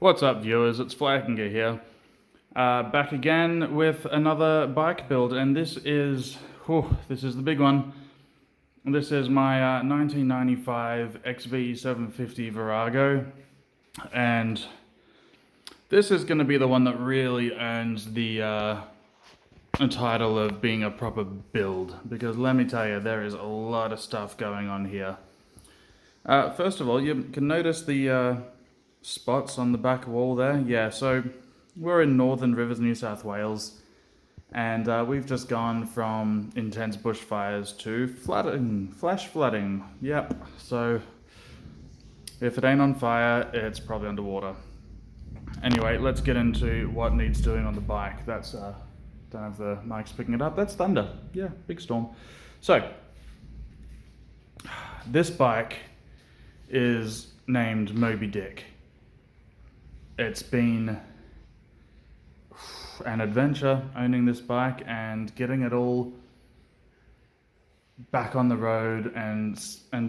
What's up, viewers? It's Flakinger here. Back again with another bike build, and this is the big one. This is my 1995 XV750 Virago, and this is going to be the one that really earns the title of being a proper build, because let me tell you, there is a lot of stuff going on here. First of all, you can notice the spots on the back wall there. Yeah, so we're in Northern Rivers, New South Wales, and we've just gone from intense bushfires to flooding, flash flooding. Yep, so if it ain't on fire, it's probably underwater. Anyway, let's get into what needs doing on the bike. That's, don't have the mics picking it up. That's thunder. Yeah, big storm. So, this bike is named Moby Dick. It's been an adventure owning this bike and getting it all back on the road and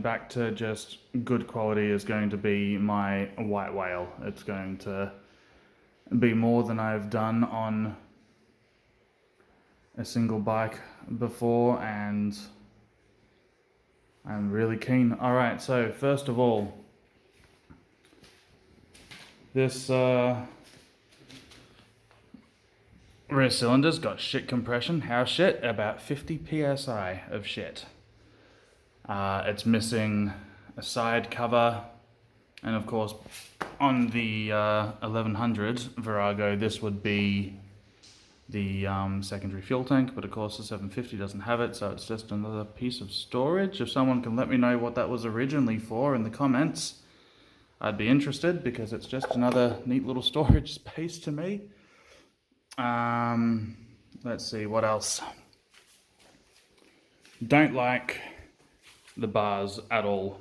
back to just good quality is going to be my white whale. It's going to be more than I've done on a single bike before, and I'm really keen. Alright, so first of all, this rear cylinder's got shit compression. How shit? About 50 psi of shit. It's missing a side cover, and of course on the 1100 Virago this would be the secondary fuel tank, but of course the 750 doesn't have it, so it's just another piece of storage. If someone can let me know what that was originally for in the comments, I'd be interested, because it's just another neat little storage space to me. Let's see, what else? Don't like the bars at all.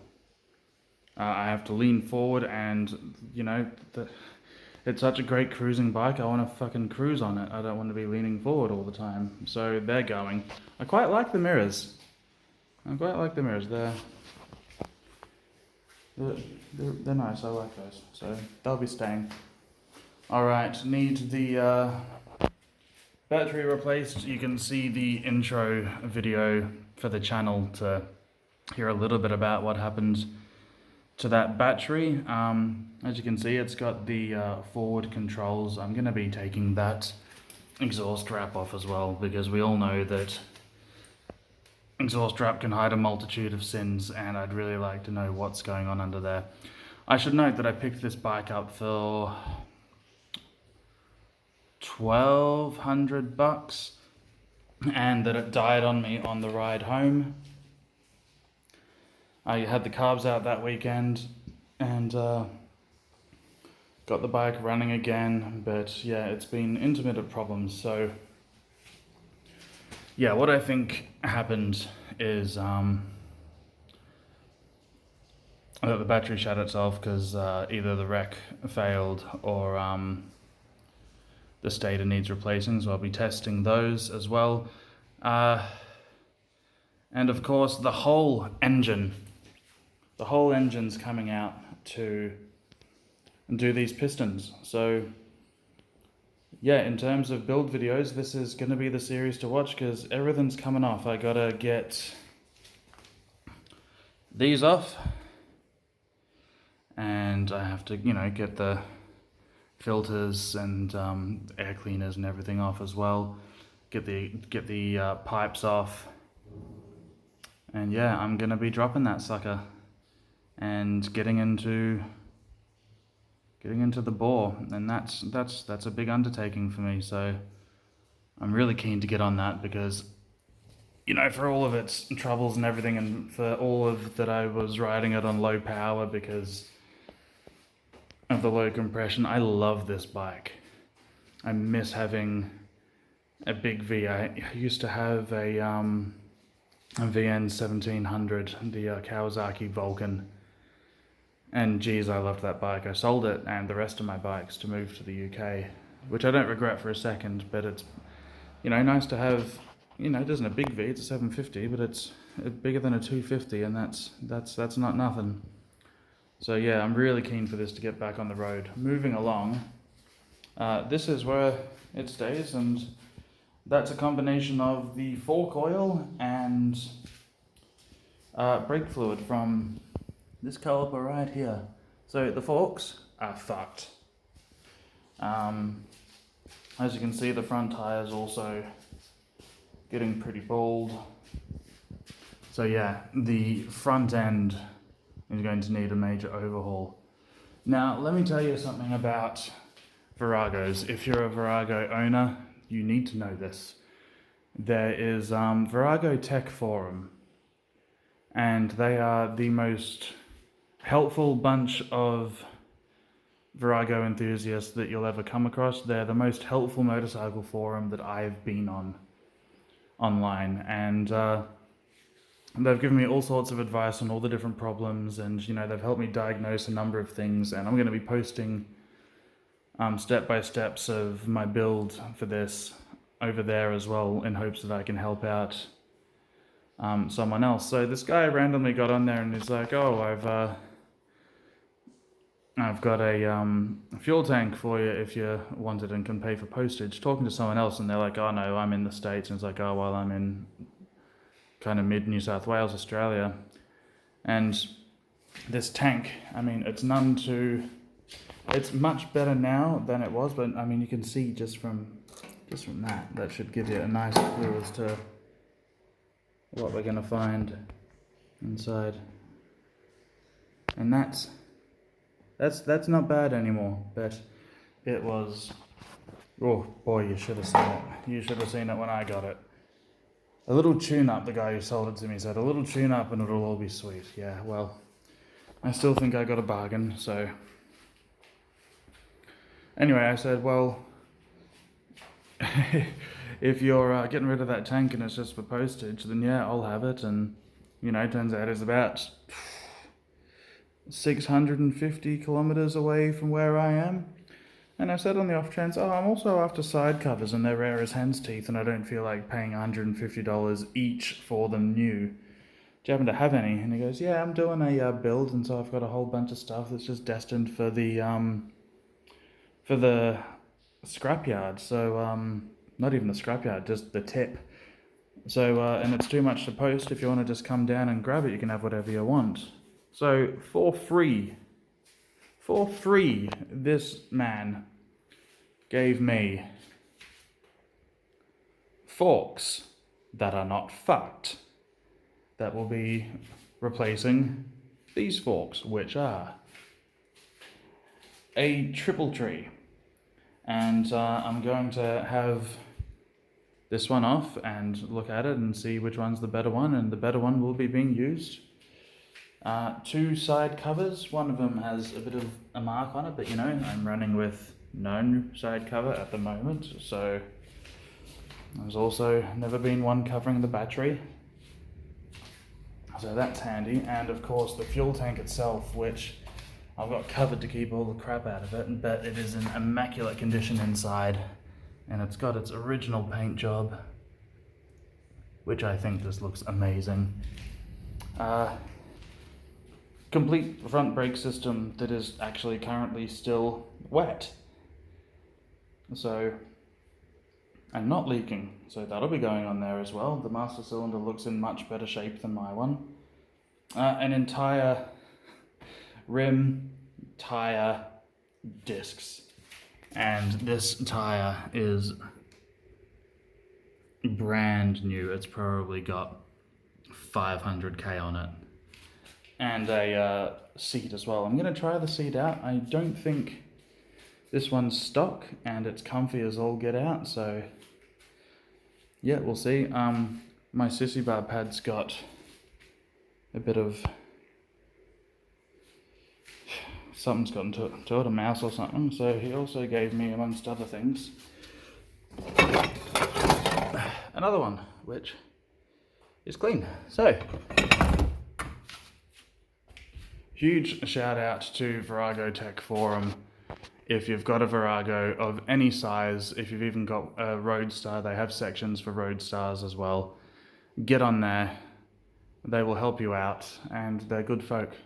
I have to lean forward, and you know, it's such a great cruising bike. I want to fucking cruise on it. I don't want to be leaning forward all the time. So they're going. I quite like the mirrors. They're nice. I like those. So they'll be staying. Alright, need the battery replaced. You can see the intro video for the channel to hear a little bit about what happened to that battery. As you can see, it's got the forward controls. I'm going to be taking that exhaust wrap off as well, because we all know that exhaust wrap can hide a multitude of sins, and I'd really like to know what's going on under there. I should note that I picked this bike up for $1,200, and that it died on me on the ride home. I had the carbs out that weekend and got the bike running again, but yeah, it's been intermittent problems. So yeah, what I think happened is that the battery shut itself because either the wreck failed or the stator needs replacing, so I'll be testing those as well. And of course the whole engine's coming out to do these pistons. So yeah, in terms of build videos, this is going to be the series to watch, because everything's coming off. I gotta get these off, and I have to, you know, get the filters and air cleaners and everything off as well. Get the pipes off, and yeah, I'm gonna be dropping that sucker and getting into the bore, and that's a big undertaking for me. So I'm really keen to get on that, because you know, for all of its troubles and everything, and for all of that, I was riding it on low power because of the low compression. I love this bike. I miss having a big V. I used to have a VN1700, the Kawasaki Vulcan, and geez, I loved that bike. I sold it and the rest of my bikes to move to the UK, which I don't regret for a second, but it's, you know, nice to have, you know, it isn't a big V, it's a 750, but it's bigger than a 250, and that's not nothing. So yeah, I'm really keen for this to get back on the road. Moving along, this is where it stays, and that's a combination of the fork oil and brake fluid from this caliper right here. So the forks are fucked. As you can see, the front tire is also getting pretty bald. So yeah, the front end is going to need a major overhaul. Now, let me tell you something about Viragos. If you're a Virago owner, you need to know this. There is Virago Tech Forum, and they are the most helpful bunch of Virago enthusiasts that you'll ever come across. They're the most helpful motorcycle forum that I've been on online, and they've given me all sorts of advice on all the different problems, and they've helped me diagnose a number of things, and I'm going to be posting step-by-steps of my build for this over there as well, in hopes that I can help out someone else. So this guy randomly got on there and he's like, oh, I've got a fuel tank for you if you want it and can pay for postage. Talking to someone else, and they're like, oh no, I'm in the States. And it's like, oh well, I'm in kind of mid New South Wales, Australia. And this tank, I mean, it's much better now than it was, but I mean, you can see just from that should give you a nice clue as to what we're gonna find inside. And that's not bad anymore, but it was, oh boy, you should have seen it. You should have seen it when I got it. A little tune-up, the guy who sold it to me said, a little tune-up and it'll all be sweet. Yeah, well, I still think I got a bargain, so. Anyway, I said, well, if you're getting rid of that tank and it's just for postage, then yeah, I'll have it. And, it turns out it's about 650 kilometers away from where I am. And I said on the off chance, oh, I'm also after side covers, and they're rare as hen's teeth, and I don't feel like paying $150 each for them new. Do you happen to have any? And he goes, yeah, I'm doing a build, and so I've got a whole bunch of stuff that's just destined for the scrapyard. So not even the scrapyard, just the tip. So and it's too much to post. If you want to just come down and grab it, you can have whatever you want. So for free, this man gave me forks that are not fucked, that will be replacing these forks, which are a triple tree. And I'm going to have this one off and look at it and see which one's the better one, and the better one will be being used. 2 side covers. One of them has a bit of a mark on it, but I'm running with no side cover at the moment, so there's also never been one covering the battery, so that's handy. And of course the fuel tank itself, which I've got covered to keep all the crap out of it, but it is in immaculate condition inside, and it's got its original paint job, which I think just looks amazing. Complete front brake system that is actually currently still wet, so, and not leaking, so that'll be going on there as well. The master cylinder looks in much better shape than my one. An entire rim, tire, discs, and this tire is brand new. It's probably got 500k on it. And a seat as well. I'm going to try the seat out. I don't think this one's stock, and it's comfy as all get out, so yeah, we'll see. My sissy bar pad's got a bit of, something's gotten to it, a mouse or something, so he also gave me, amongst other things, another one, which is clean. So, huge shout out to Virago Tech Forum. If you've got a Virago of any size, if you've even got a Roadstar, they have sections for Roadstars as well. Get on there. They will help you out, and they're good folk.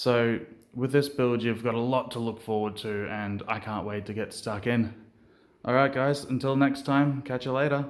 So with this build, you've got a lot to look forward to, and I can't wait to get stuck in. Alright guys, until next time, catch you later.